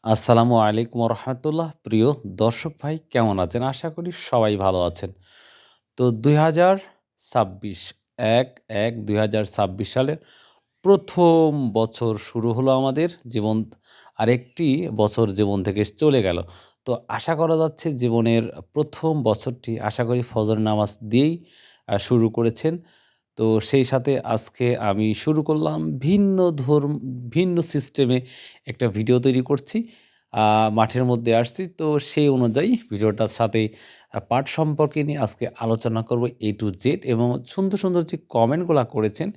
আসসালামু আলাইকুম রহমতুল্লাহ। প্রিয় দর্শক ভাই কেমন আছেন? আশা করি সবাই ভালো আছেন। তো ২০২৬ ১/১/২০২৬ সালের ১ম বছর শুরু হলো আমাদের জীবন। আরেকটি বছর জীবন থেকে চলে গেল। তো আশা করা যাচ্ছে জীবনের ১ম বছরটি আশা করি ফজর নামাজ দিয়েই শুরু করেছেন। তো সেই সাথে আজকে আমি শুরু করলাম ভিন্ন সিস্টেমে একটা ভিডিও তৈরি করছি। আ মাঠের মধ্যে আসছি। তো সেই অনুযায়ী ভিডিওটার সাথে পাঠ সম্পর্কে নিয়ে আজকে আলোচনা করব A to Z এবং সুন্দর, সুন্দর যে কমেন্টগুলা করেছেন,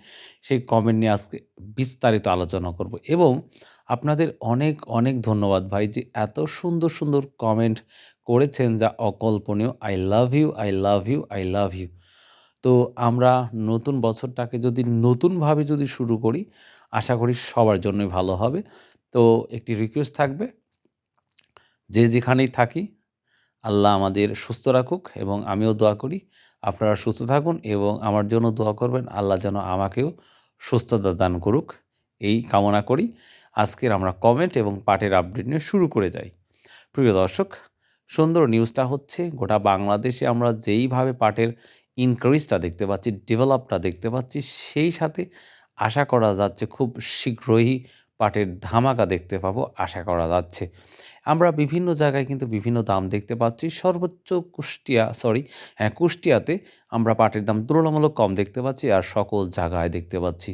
সেই কমেন্ট নিয়ে আজকে বিস্তারিত আলোচনা করব এবং আপনাদের অনেক, অনেক ধন্যবাদ ভাই যে এত সুন্দর, সুন্দর কমেন্ট করেছেন যা অকল্পনীয়। I love you, I love you, I love you। তো আমরা নতুন বছরটাকে যদি নতুনভাবে যদি শুরু করি, আশা করি সবার জন্যই ভালো হবে। তো একটি রিকোয়েস্ট থাকবে, যে যেখানেই থাকি আল্লাহ আমাদের সুস্থ রাখুক এবং আমিও দোয়া করি আপনারা সুস্থ থাকুন এবং আমার জন্য দোয়া করবেন। আল্লাহ যেন আমাকেও সুস্থতা দান করুক, এই কামনা করি। আজকের আমরা কমেন্ট এবং পাঠের আপডেট নিয়ে শুরু করে যাই। প্রিয় দর্শক, সুন্দর নিউজটা হচ্ছে গোটা বাংলাদেশে আমরা যেইভাবে পাটের ইনক্রিজটা দেখতে পাচ্ছি, ডেভেলপটা দেখতে পাচ্ছি, সেই সাথে আশা করা যাচ্ছে খুব শীঘ্রই পাটের ধামাকা দেখতে পাবো, আশা করা যাচ্ছে। আমরা বিভিন্ন জায়গায় কিন্তু বিভিন্ন দাম দেখতে পাচ্ছি। সর্বোচ্চ কুষ্টিয়াতে আমরা পাটের দাম তুলনামূলক কম দেখতে পাচ্ছি, আর সকল জায়গায় দেখতে পাচ্ছি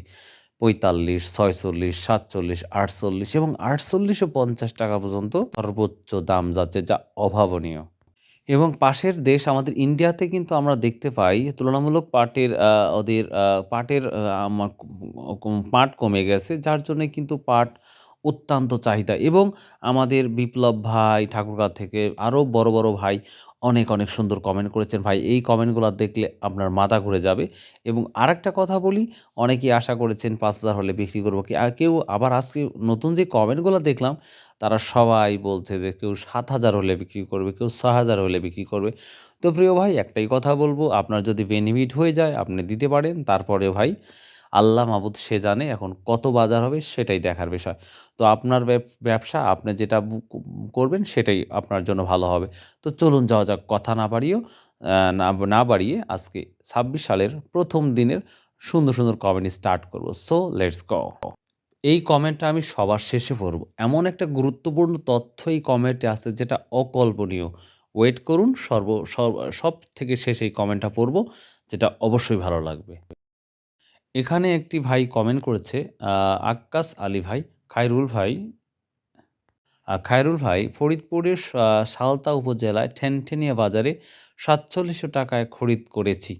৪৫, ৪৬, ৪৭, ৪৮ এবং ৪৮ও ৳৫০ পর্যন্ত সর্বোচ্চ দাম যাচ্ছে, যা অভাবনীয়। এবং পাশের দেশ আমাদের ইন্ডিয়াতে কিন্তু আমরা দেখতে পাই তুলনামূলক ওদের পাটের আমার পাট কমে গেছে। যার জন্যে কিন্তু পাট অত্যন্ত চাহিদা এবং আমাদের বিপ্লব ভাই ঠাকুরগাঁও থেকে আরও বড়, বড় ভাই অনেক, অনেক সুন্দর কমেন্ট করেছেন। ভাই এই কমেন্টগুলা দেখলে আপনার মাথা ঘুরে যাবে এবং আরেকটা কথা বলি, অনেকেই আশা করেছেন ৫,০০০ হলে বিক্রি করব কি আর কেউ আবার আজকে নতুন যে কমেন্টগুলা দেখলাম তারা সবাই বলছে যে কেউ ৭,০০০ হলে বিক্রি করবে, কেউ ৬,০০০ হলে বিক্রি করবে। তো প্রিয় ভাই একটাই কথা বলব, আপনার যদি বেনিফিট হয়ে যায় আপনি দিতে পারেন। তারপরেও ভাই আল্লাহ মাবুদ সে জানে এখন কত বাজার হবে সেটাই দেখার বিষয়। তো আপনার ব্যবসা আপনি যেটা করবেন সেটাই আপনার জন্য ভালো হবে। তো চলুন যাওয়া যাক, কথা না বাড়িয়েও না না বাড়িয়ে আজকে ২৬ সালের ১ম দিনের সুন্দর, সুন্দর কমেন্ট স্টার্ট করব। So let's go. এই কমেন্টটা আমি সবার শেষে পড়ব। এমন একটা গুরুত্বপূর্ণ তথ্য এই কমেন্টে আছে যেটা অকল্পনীয়। ওয়েট করুন, সবথেকে শেষে এই কমেন্টটা পড়ব, যেটা অবশ্যই ভালো লাগবে। এখানে একটি ভাই কমেন্ট করেছে, আ আক্কাস আলী ভাই, খায়রুল ভাই ফরিদপুরের সালতা উপজেলায় ঠ্যানঠেনিয়া বাজারে ৳৪৭০০ য় খরিদ করেছি।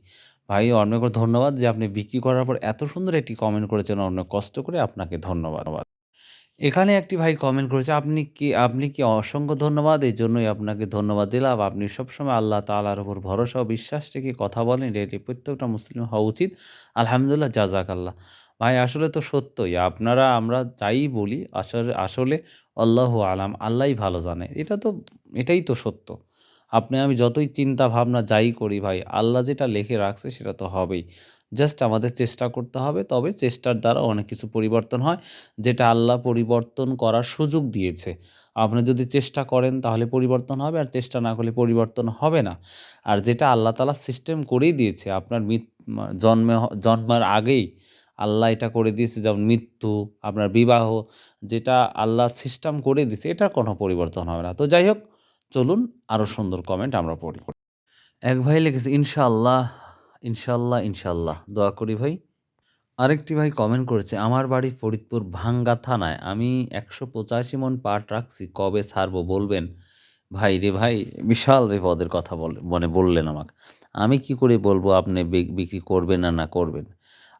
ভাই অনেক ধন্যবাদ যে আপনি বিক্রি করার পর এত সুন্দর একটি কমেন্ট করেছেন অনেক কষ্ট করে, আপনাকে ধন্যবাদ। এখানে একটি ভাই কমেন্ট করেছে, আপনি কি অসংখ্য ধন্যবাদ। এজন্যই আপনাকে ধন্যবাদ দিলাম। আপনি সবসময় আল্লাহ তাআলার উপর ভরসা ও বিশ্বাস রেখে কথা বলেন। এটি প্রত্যেকটা মুসলিম হওয়া উচিত। আলহামদুলিল্লাহ, জাযাকাল্লাহ। ভাই আসলে তো সত্যই। আমরা যাই বলি আসলে আল্লাহু আলাম, আল্লাহই ভালো জানে। এটাই তো সত্য। আপনি আমি যতই চিন্তা ভাবনা যাই করি ভাই, আল্লাহ যেটা লিখে রাখছে সেটা তো হবেই। জাস্ট আমাদের চেষ্টা করতে হবে। তবে চেষ্টার দ্বারা অনেক কিছু পরিবর্তন হয়। যেটা আল্লাহ পরিবর্তন করার সুযোগ দিয়েছে। আপনি যদি চেষ্টা করেন তাহলে পরিবর্তন হবে, আর চেষ্টা না করলে পরিবর্তন হবে না। আর যেটা আল্লাহ তাআলা সিস্টেম করেই দিয়েছে, আপনার জন্মের আগেই আল্লাহ এটা করে দিয়েছে, যেমন মৃত্যু, আপনার বিবাহ, যেটা আল্লাহ সিস্টেম করে দিয়েছে এটার কোনো পরিবর্তন হবে না। তো যাই হোক, চলুন আরও সুন্দর কমেন্ট আমরা পড়ি। এক ভাই লিখেছে, ইনশাআল্লাহ, ইনশাআল্লাহ, ইনশাআল্লাহ। দোয়া করি ভাই। আরেকটি ভাই কমেন্ট করেছে, আমার বাড়ি ফরিদপুর ভাঙ্গা থানায়। আমি ১৮৫ মণ পাট রাখছি। কবে ছাড়বো বলবেন? ভাই রে ভাই, বিশাল বিপদের কথা বললেন আমাকে। আমি কি করে বলবো আপনি বিক্রি করবেন না করবেন?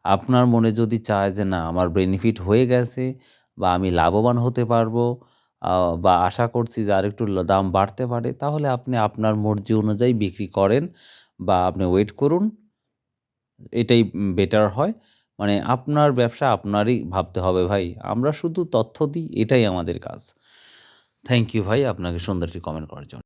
আপনার মনে যদি চায় যে না আমার বেনিফিট হয়ে গেছে বা আমি লাভবান হতে পারবো, আ বা আশা করছি যে আরেকটু দাম বাড়তে পারে, তাহলে আপনি আপনার মর্জি অনুযায়ী বিক্রি করেন বা আপনি ওয়েট করুন। এটাই বেটার হয়। মানে আপনার ব্যবসা আপনারই ভাবতে হবে ভাই। আমরা শুধু তথ্য দিই, এটাই আমাদের কাজ। থ্যাংক ইউ ভাই আপনাকে সুন্দর একটি কমেন্ট করার জন্য।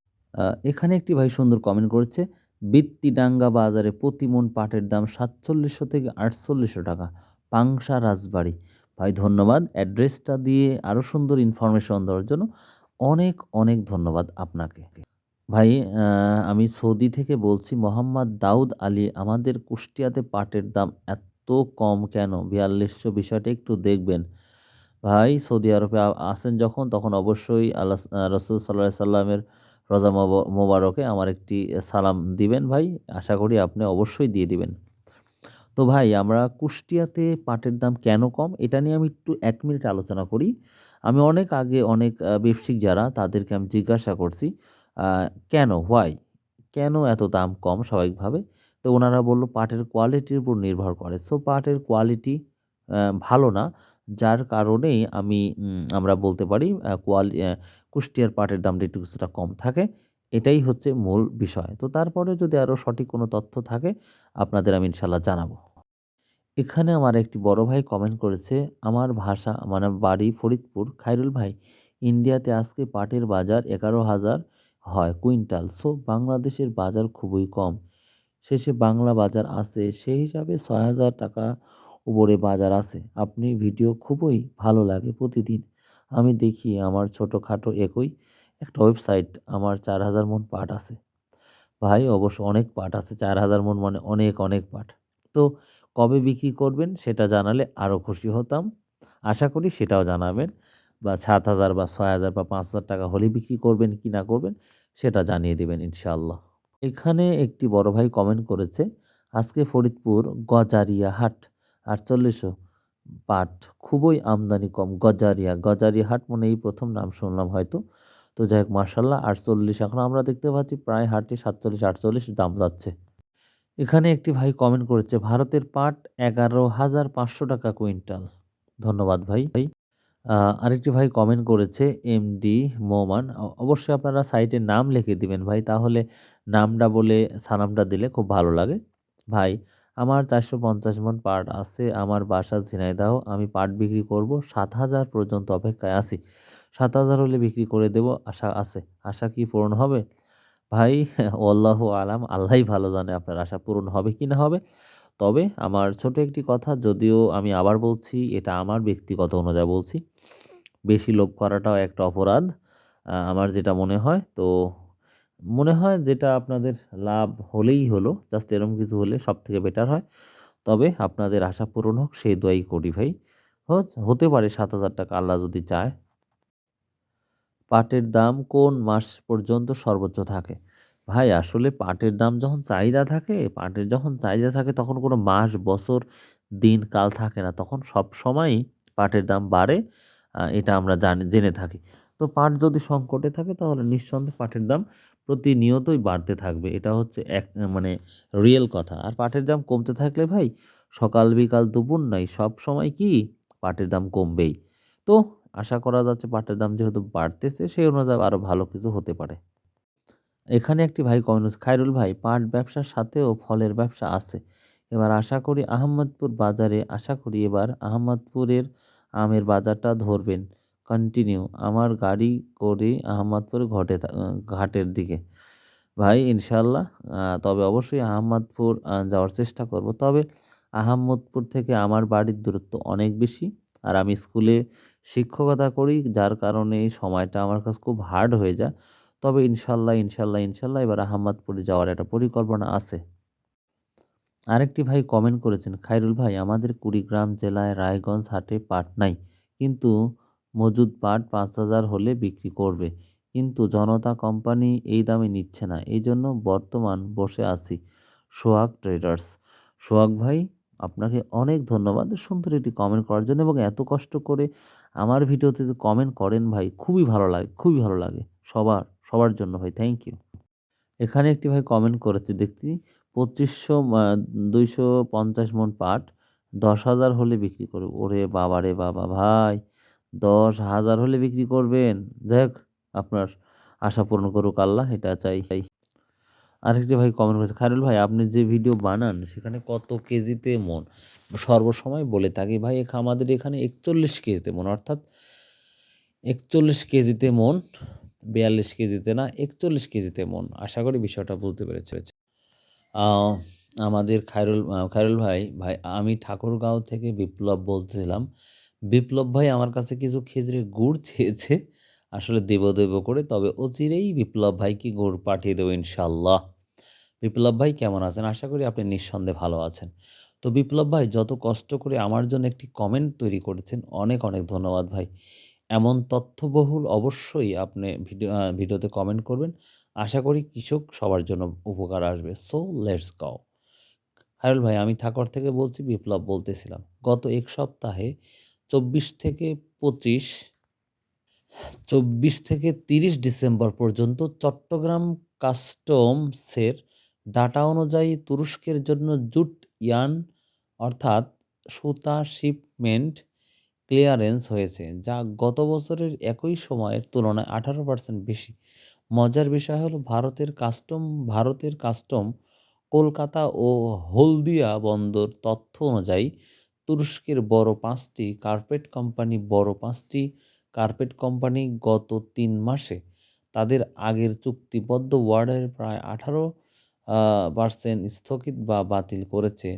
এখানে একটি ভাই সুন্দর কমেন্ট করেছে, বীত্তিডাঙ্গা বাজারে প্রতি মণ পাটের দাম ৳৪৭০০ থেকে ৳৪৮০০, পাংশা রাজবাড়ী। ভাই ধন্যবাদ অ্যাড্রেসটা দিয়ে আরও সুন্দর ইনফরমেশন দেওয়ার জন্য। অনেক, অনেক ধন্যবাদ আপনাকে। ভাই আমি সৌদি থেকে বলছি মোহাম্মদ দাউদ আলী। আমাদের কুষ্টিয়াতে পাটের দাম এত কম কেন? ৪২০০ বিষয়টা একটু দেখবেন। ভাই সৌদি আরবে আছেন যখন তখন অবশ্যই রাসূল সাল্লাল্লাহু আলাইহি সাল্লামের রোজা মোবারকে আমার একটি সালাম দিবেন ভাই। আশা করি আপনি অবশ্যই দিয়ে দিবেন। তো ভাই আমরা কুষ্টিয়াতে পাটের দাম কেন কম? এটা নিয়ে আমি একটু ১ মিনিট আলোচনা করি। আমি অনেক আগে অনেক ব্যবসায়িক যারা তাদেরকে আমি জিজ্ঞাসা করছি আ কেন? হোয়াই? কেন এত দাম কম স্বাভাবিকভাবে? তো উনারা বলল পাটের কোয়ালিটির উপর নির্ভর করে। সো পাটের কোয়ালিটি ভালো না। যার কারণেই আমরা বলতে পারি কুষ্টিয়ার পাটের দামটা একটু কিছুটা কম থাকে। এটাই হচ্ছে মূল বিষয়। তো তারপরেও যদি আরো সঠিক কোনো তথ্য থাকে আপনাদের আমি ইনশাআল্লাহ জানাবো। এখানে আমার একটি বড় ভাই কমেন্ট করেছে, আমার ভাষা মানে বাড়ি ফরিদপুর। খায়রুল ভাই, ইন্ডিয়াতে আজকে পাটের বাজার ১১,০০০ হয় কুইন্টাল। সো বাংলাদেশের বাজার খুবই কম। শেষে বাংলা বাজার আছে, সেই হিসাবে ৬,০০০ টাকা উপরে বাজার আছে। আপনি ভিডিও খুবই ভালো লাগে প্রতিদিন। আমি দেখি আমার ছোটখাটো একই একটা ওয়েবসাইট আমার ৪,০০০ মণ পাট আছে। ভাই অবশ্য অনেক পাট আছে। ৪,০০০ মণ মানে অনেক, অনেক পাট। তো কবে বিক্রি করবেন সেটা জানালে আরো খুশি হতাম। আশা করি সেটাও জানাবেন বা ৭,০০০ বা ৬,০০০ বা ৫,০০০ টাকা হলে বিক্রি করবেন কি না করবেন সেটা জানিয়ে দিবেন ইনশাআল্লাহ। এখানে একটি বড় ভাই কমেন্ট করেছে, আজকে ফরিদপুর গজারিয়া হাট ৪৮০০ পাট খুবই আমদানি কম। গজারিয়া, গজারিয়া হাট মনে এই ১ম নাম শুনলাম হয়তো। তো যাই হোক মাশাআল্লাহ ৪৮ এখন আমরা দেখতে পাচ্ছি প্রায় হাটে ৪৭-৪৮ দাম যাচ্ছে। এখানে একটি ভাই কমেন্ট করেছে, ভারতের পাট ১১,৫০০ টাকা কুইন্টাল। ধন্যবাদ ভাই। আ আরেকটি ভাই কমেন্ট করেছে এমডি মোমান। অবশ্যই আপনারা সাইটের নাম লিখে দিবেন ভাই। তাহলে নামটা বলে সালামটা দিলে খুব ভালো লাগে। ভাই আমার ৪৫০ মণ পাট আছে। আমার বাসা ঝিনাইদহ। আমি পাট বিক্রি করব। ৭,০০০ পর্যন্ত অপেক্ষায় আছি। ৭,০০০ হলে বিক্রি করে দেব আশা আছে। আশা কি পূরণ হবে? ভাই ওয়াল্লাহু আলাম। আল্লাহই ভালো জানে আপনার আশা পূরণ হবে কি না হবে। তবে আমার ছোট একটি কথা, যদিও আমি আবার বলছি এটা আমার ব্যক্তিগত অনুযায়ী বলছি। বেশি লোভ করাটাও একটা অপরাধ। আমার যেটা মনে হয় তো মনে হয় যেটা আপনাদের লাভ হলেই হলো। জাস্ট এরকম কিছু হলে সবথেকে বেটার হয়। তবে আপনাদের আশা পূরণ হোক সেই দোয়াই করি ভাই। হতে পারে ৳৭,০০০ আল্লাহ যদি চায়। পাটের দাম কোন মাস পর্যন্ত সর্বোচ্চ থাকে? ভাই আসলে পাটের দাম যখন চাহিদা থাকে, পাটের যখন চাহিদা থাকে তখন কোনো মাস, বছর, দিন, কাল থাকে না। তখন সবসময়ই পাটের দাম বাড়ে। এটা আমরা জেনে থাকি। তো পাট যদি সংকটে থাকে তাহলে নিঃসন্দেহে পাটের দাম প্রতিনিয়তই বাড়তে থাকবে। এটা হচ্ছে মানে রিয়েল কথা। আর পাটের দাম কমতে থাকলে ভাই সকাল, বিকাল, দুপুর নাই সবসময় কি পাটের দাম কমবেই। তো আশা করা যাচ্ছে পাটের দাম যেহেতু বাড়তেছে সেই অনুযায়ী আরো ভালো কিছু হতে পারে। এখানে একটি ভাই কমেন্ট করেছে, খায়রুল ভাই পাট ব্যবসার সাথেও ফলের ব্যবসা আছে। এবার আশা করি আহমদপুর বাজারে আশা করি এবার আহমদপুরের আমের বাজারটা ধরবেন। কন্টিনিউ আমার গাড়ি করে আহমদপুর ঘাটের দিকে। ভাই ইনশাআল্লাহ তবে অবশ্যই আহমদপুর যাওয়ার চেষ্টা করব। তবে আহমদপুর থেকে আমার বাড়ির দূরত্ব অনেক বেশি। আর আমি স্কুলে শিক্ষকতা করি যার কারণে এই সময়টা আমার কাছে খুব হার্ড হয়ে যায়। তবে ইনশাআল্লাহ এবার আহমদপুরে যাওয়ার একটা পরিকল্পনা আছে। আরেকটি ভাই কমেন্ট করেছেন, খায়রুল ভাই আমাদের কুড়িগ্রাম জেলায় রায়গঞ্জ হাটে পাট নাই। কিন্তু মজুদ পাট ৫,০০০ হলে বিক্রি করবে। কিন্তু জনতা কোম্পানি এই দামে নিচ্ছে না। এইজন্য বর্তমান বসে আছি। সোহাগ ট্রেডার্স। সোহাগ ভাই আপনাকে অনেক ধন্যবাদ সুন্দর একটি কমেন্ট করার জন্য এবং এত কষ্ট করে আমার ভিডিওতে যে কমেন্ট করেন ভাই খুবই ভালো লাগে, খুবই ভালো লাগে। সবার জন্য ভাই থ্যাংক ইউ। এখানে একটি ভাই কমেন্ট করেছে দেখছি ২৫০০ ২৫০ মণ পাট ১০,০০০ হলে বিক্রি করব। ওরে বাবা রে বাবা! ভাই ১০,০০০ হলে বিক্রি করবেন। যাই হোক আপনার আশা পূরণ করুক আল্লাহ এটা চাই। আরেকটি ভাই কমেন্ট করেছে, খায়রুল ভাই আপনি যে ভিডিও বানান সেখানে কত কেজিতে মণ? সর্বসময় বলে থাকি ভাই আমাদের এখানে ৪১ কেজিতে মণ অর্থাৎ ৪১ কেজিতে মণ, ৪২ কেজিতে না ৪১ কেজিতে মণ। আশা করি বিষয়টা বুঝতে পেরেছে। আ আমাদের খায়রুল ভাই আমি ঠাকুরগাঁও থেকে বিপ্লব বলছিলাম। বিপ্লব ভাই আমার কাছে কিছু খেজুরের গুড় চেয়েছে। আসলে দেব করে তবে অচিরেই বিপ্লব ভাইকে গুড় পাঠিয়ে দেবো ইনশাআল্লাহ। বিপ্লব ভাই কেমন আছেন? আশা করি আপনি নিঃসন্দেহে ভালো আছেন। তো বিপ্লব ভাই যত কষ্ট করে আমার জন্য একটি কমেন্ট তৈরি করেছেন, অনেক ধন্যবাদ ভাই। এমন তথ্যবহুল অবশ্যই আপনি ভিডিওতে কমেন্ট করবেন। আশা করি কৃষক সবার জন্য উপকার আসবে। So let's go. হায়রুল ভাই আমি ঠাকুর থেকে বলছি, বিপ্লব বলতেছিলাম। গত ১ সপ্তাহে ২৪ থেকে ২৫ ২৪ থেকে ৩০ ডিসেম্বর পর্যন্ত চট্টগ্রাম কাস্টমসের ডাটা অনুযায়ী তুরস্কের জন্য জুট ইয়ার্ন অর্থাৎ সুতা শিপমেন্ট ক্লিয়ারেন্স হয়েছে, যা গত বছরের একই সময়ের তুলনায় ১৮% বেশি। মজার বিষয় হলো ভারতের কাস্টম কলকাতা ও হলদিয়া বন্দর তথ্য অনুযায়ী তুরস্কের বড় ৫টি কার্পেট কোম্পানি গত ৩ মাসে তাদের আগের চুক্তিবদ্ধ ওয়ার্ডের প্রায় ১৮% স্থগিত বা বাতিল করেছে।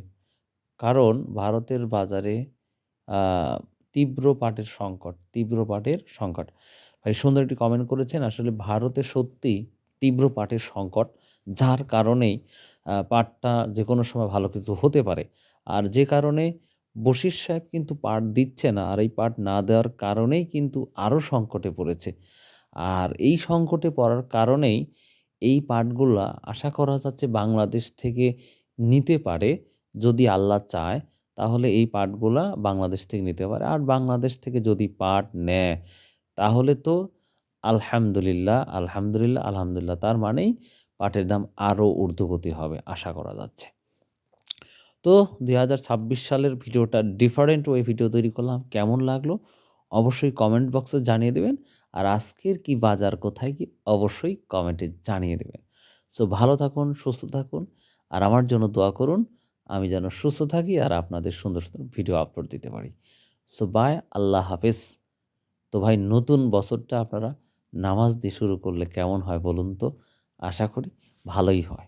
কারণ ভারতের বাজারে আ তীব্র পাটের সংকট। ভাই সুন্দর একটি কমেন্ট করেছেন। আসলে ভারতে সত্যিই তীব্র পাটের সংকট। যার কারণেই পাটটা যেকোনো সময় ভালো কিছু হতে পারে। আর যে কারণে বশির সাহেব কিন্তু পাট দিচ্ছে না। আর এই পাট না দেওয়ার কারণেই কিন্তু আরো সংকটে পড়েছে। আর এই সংকটে পড়ার কারণেই এই পাটগুলা আশা করা যাচ্ছে বাংলাদেশ থেকে নিতে পারে, যদি আল্লাহ চায়। তাহলে এই পাটগুলা বাংলাদেশ থেকে নিতে পারে। আর বাংলাদেশ থেকে যদি পাট নেয়, তাহলে তো আলহামদুলিল্লাহ। তার মানেই পাটের দাম আরো ঊর্ধ্বগতি হবে আশা করা যাচ্ছে। তো ২০২৬ সালের ভিডিওটা ডিফারেন্ট ওয়ে ভিডিও তৈরি করলাম। কেমন লাগলো? অবশ্যই কমেন্ট বক্সে জানিয়ে দিবেন। আর আজকের কি বাজার কোথায় কি অবশ্যই কমেন্টে জানিয়ে দিবেন। সো ভালো থাকুন, সুস্থ থাকুন। আর আমার জন্য দোয়া করুন। আমি যেন সুস্থ থাকি আর আপনাদের সুন্দর ভিডিও আপলোড দিতে পারি। সো বাই, আল্লাহ হাফেজ। তো ভাই নতুন বছরটা আপনারা নামাজ দিয়ে শুরু করলে কেমন হয় বলুন তো? আশা করি ভালোই হয়।